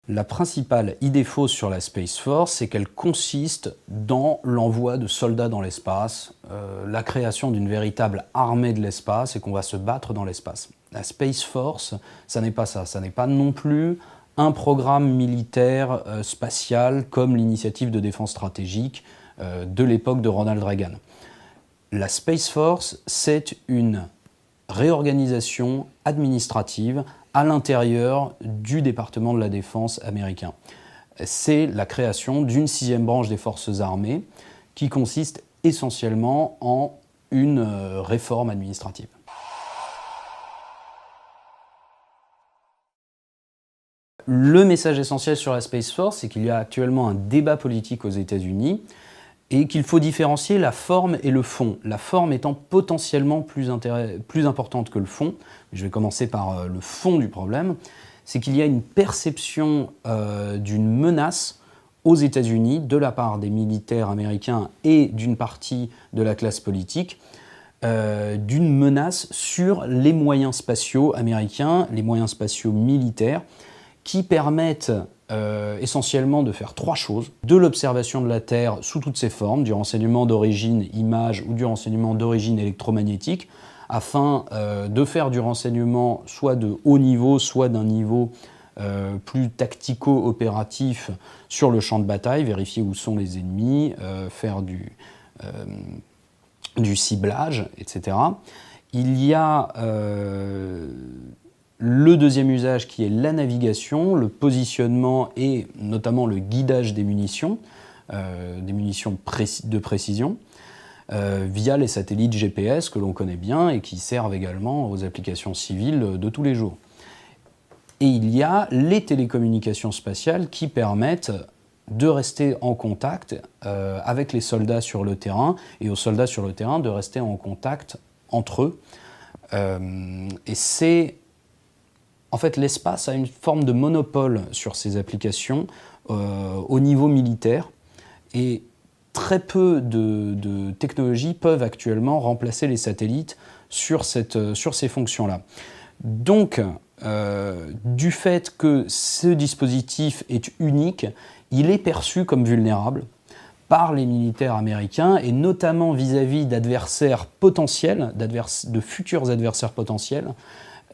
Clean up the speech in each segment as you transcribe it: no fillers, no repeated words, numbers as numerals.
La principale idée fausse sur la Space Force, c'est qu'elle consiste dans l'envoi de soldats dans l'espace, la création d'une véritable armée de l'espace et qu'on va se battre dans l'espace. La Space Force, ça n'est pas ça. Ça n'est pas non plus un programme militaire spatial comme l'initiative de défense stratégique de l'époque de Ronald Reagan. La Space Force, c'est une réorganisation administrative à l'intérieur du département de la défense américain. C'est la création d'une 6e branche des forces armées qui consiste essentiellement en une réforme administrative. Le message essentiel sur la Space Force, c'est qu'il y a actuellement un débat politique aux États-Unis et qu'il faut différencier la forme et le fond. La forme étant potentiellement plus importante que le fond. Je vais commencer par le fond du problème. C'est qu'il y a une perception d'une menace aux États-Unis de la part des militaires américains et d'une partie de la classe politique, d'une menace sur les moyens spatiaux américains, les moyens spatiaux militaires, qui permettent essentiellement de faire 3 choses. De l'observation de la Terre sous toutes ses formes, du renseignement d'origine image ou du renseignement d'origine électromagnétique, afin de faire du renseignement soit de haut niveau, soit d'un niveau plus tactico-opératif sur le champ de bataille, vérifier où sont les ennemis, faire du ciblage, etc. Il y a le deuxième usage qui est la navigation, le positionnement et notamment le guidage des munitions de précision, via les satellites GPS que l'on connaît bien et qui servent également aux applications civiles de tous les jours. Et il y a les télécommunications spatiales qui permettent de rester en contact avec les soldats sur le terrain et aux soldats sur le terrain de rester en contact entre eux. Et c'est... En fait, l'espace a une forme de monopole sur ces applications au niveau militaire et très peu de technologies peuvent actuellement remplacer les satellites sur ces fonctions-là. Donc, du fait que ce dispositif est unique, il est perçu comme vulnérable par les militaires américains et notamment vis-à-vis d'adversaires potentiels, de futurs adversaires potentiels,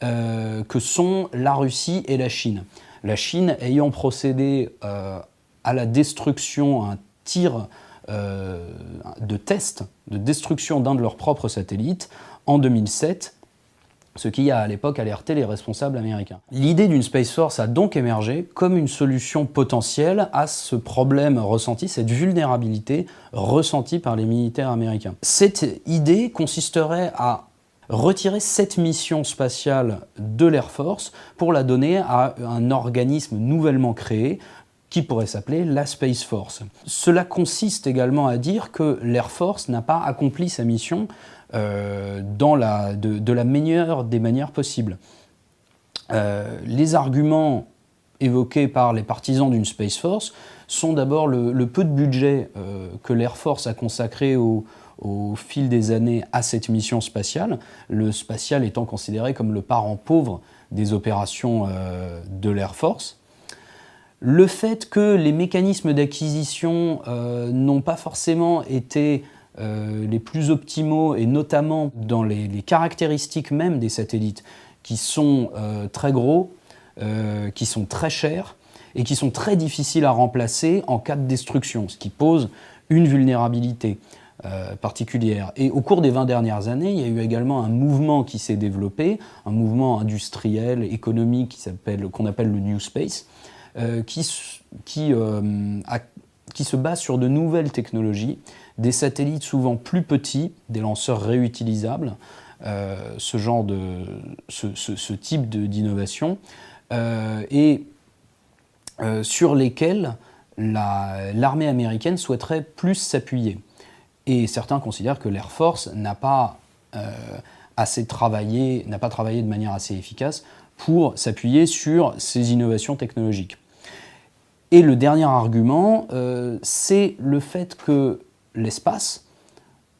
que sont la Russie et la Chine. La Chine ayant procédé à la destruction, à un tir de test, de destruction d'un de leurs propres satellites en 2007, ce qui a à l'époque alerté les responsables américains. L'idée d'une Space Force a donc émergé comme une solution potentielle à ce problème ressenti, cette vulnérabilité ressentie par les militaires américains. Cette idée consisterait à retirer cette mission spatiale de l'Air Force pour la donner à un organisme nouvellement créé qui pourrait s'appeler la Space Force. Cela consiste également à dire que l'Air Force n'a pas accompli sa mission de la meilleure des manières possibles. Les arguments évoqués par les partisans d'une Space Force sont d'abord le peu de budget que l'Air Force a consacré au fil des années à cette mission spatiale, le spatial étant considéré comme le parent pauvre des opérations de l'Air Force. Le fait que les mécanismes d'acquisition n'ont pas forcément été les plus optimaux, et notamment dans les caractéristiques même des satellites, qui sont très gros, qui sont très chers, et qui sont très difficiles à remplacer en cas de destruction, ce qui pose une vulnérabilité particulière. Et au cours des 20 dernières années, il y a eu également un mouvement qui s'est développé, un mouvement industriel, économique qu'on appelle le New Space, qui se base sur de nouvelles technologies, des satellites souvent plus petits, des lanceurs réutilisables, ce type d'innovation, et sur lesquels l'armée américaine souhaiterait plus s'appuyer. Et certains considèrent que l'Air Force n'a pas travaillé de manière assez efficace pour s'appuyer sur ces innovations technologiques. Et le dernier argument, c'est le fait que l'espace,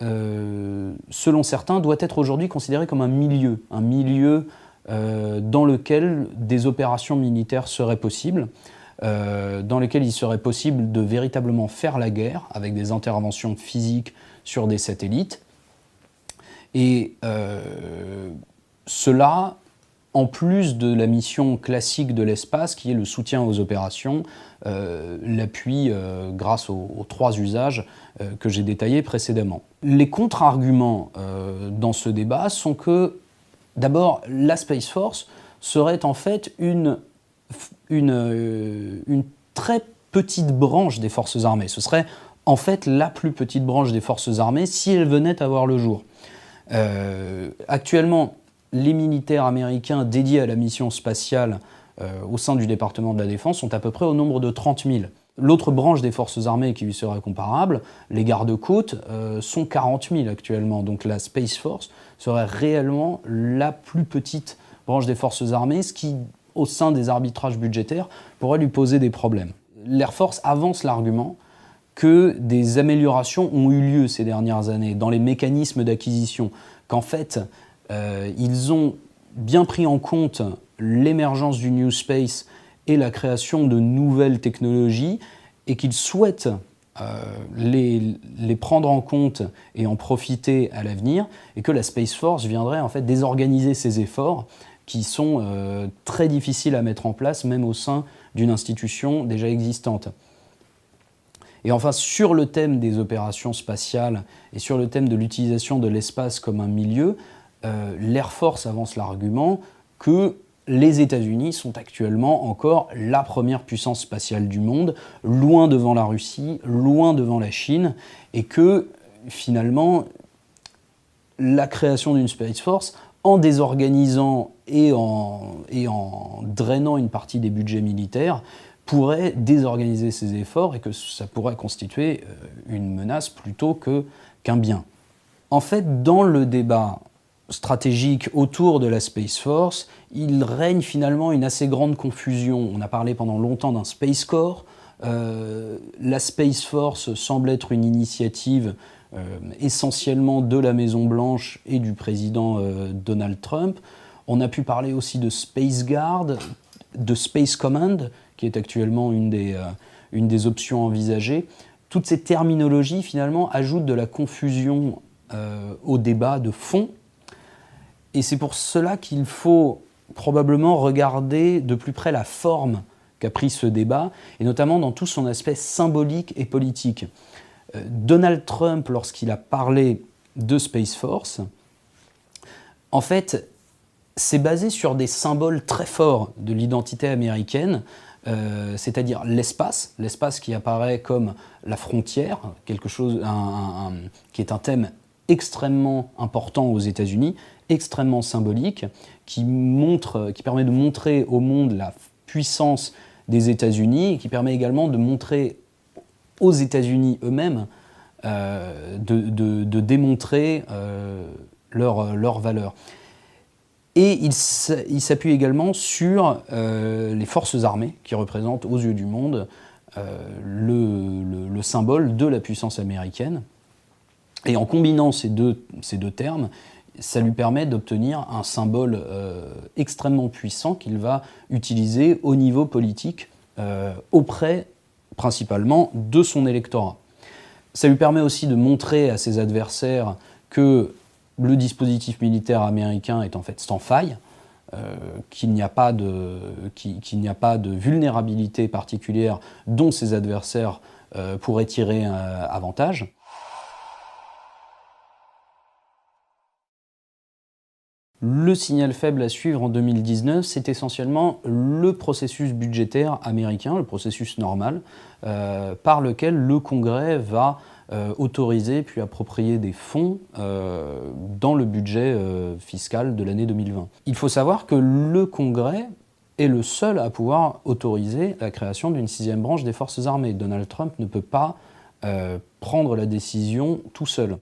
selon certains, doit être aujourd'hui considéré comme un milieu dans lequel des opérations militaires seraient possibles, dans lequel il serait possible de véritablement faire la guerre avec des interventions physiques sur des satellites. Et cela, en plus de la mission classique de l'espace, qui est le soutien aux opérations, l'appui grâce aux 3 usages que j'ai détaillés précédemment. Les contre-arguments dans ce débat sont que, d'abord, la Space Force serait en fait une très petite branche des forces armées. Ce serait en fait la plus petite branche des forces armées si elle venait à voir le jour. Actuellement, les militaires américains dédiés à la mission spatiale au sein du département de la Défense sont à peu près au nombre de 30 000. L'autre branche des forces armées qui lui serait comparable, les gardes-côtes, sont 40 000 actuellement. Donc la Space Force serait réellement la plus petite branche des forces armées, ce qui, au sein des arbitrages budgétaires, pourrait lui poser des problèmes. L'Air Force avance l'argument que des améliorations ont eu lieu ces dernières années dans les mécanismes d'acquisition, qu'en fait, ils ont bien pris en compte l'émergence du New Space et la création de nouvelles technologies, et qu'ils souhaitent les prendre en compte et en profiter à l'avenir, et que la Space Force viendrait en fait désorganiser ces efforts qui sont très difficiles à mettre en place, même au sein d'une institution déjà existante. Et enfin, sur le thème des opérations spatiales et sur le thème de l'utilisation de l'espace comme un milieu, l'Air Force avance l'argument que les États-Unis sont actuellement encore la première puissance spatiale du monde, loin devant la Russie, loin devant la Chine, et que finalement, la création d'une Space Force, en désorganisant et en drainant une partie des budgets militaires, pourrait désorganiser ses efforts et que ça pourrait constituer une menace plutôt qu'un bien. En fait, dans le débat stratégique autour de la Space Force, il règne finalement une assez grande confusion. On a parlé pendant longtemps d'un Space Corps. La Space Force semble être une initiative essentiellement de la Maison-Blanche et du président Donald Trump. On a pu parler aussi de Space Guard, de Space Command, qui est actuellement une des options envisagées. Toutes ces terminologies, finalement, ajoutent de la confusion au débat de fond. Et c'est pour cela qu'il faut probablement regarder de plus près la forme qu'a pris ce débat, et notamment dans tout son aspect symbolique et politique. Donald Trump, lorsqu'il a parlé de Space Force, en fait, c'est basé sur des symboles très forts de l'identité américaine, c'est-à-dire l'espace qui apparaît comme la frontière, quelque chose, qui est un thème extrêmement important aux États-Unis, extrêmement symbolique, qui permet de montrer au monde la puissance des États-Unis et qui permet également de montrer aux États-Unis eux-mêmes, de démontrer leur valeur. Et il s'appuie également sur les forces armées qui représentent aux yeux du monde le symbole de la puissance américaine. Et en combinant ces deux termes, ça lui permet d'obtenir un symbole extrêmement puissant qu'il va utiliser au niveau politique auprès principalement de son électorat. Ça lui permet aussi de montrer à ses adversaires que le dispositif militaire américain est en fait sans faille, qu'il n'y a pas de vulnérabilité particulière dont ses adversaires pourraient tirer avantage. Le signal faible à suivre en 2019, c'est essentiellement le processus budgétaire américain, le processus normal, par lequel le Congrès va autoriser puis approprier des fonds dans le budget fiscal de l'année 2020. Il faut savoir que le Congrès est le seul à pouvoir autoriser la création d'une 6e branche des forces armées. Donald Trump ne peut pas prendre la décision tout seul.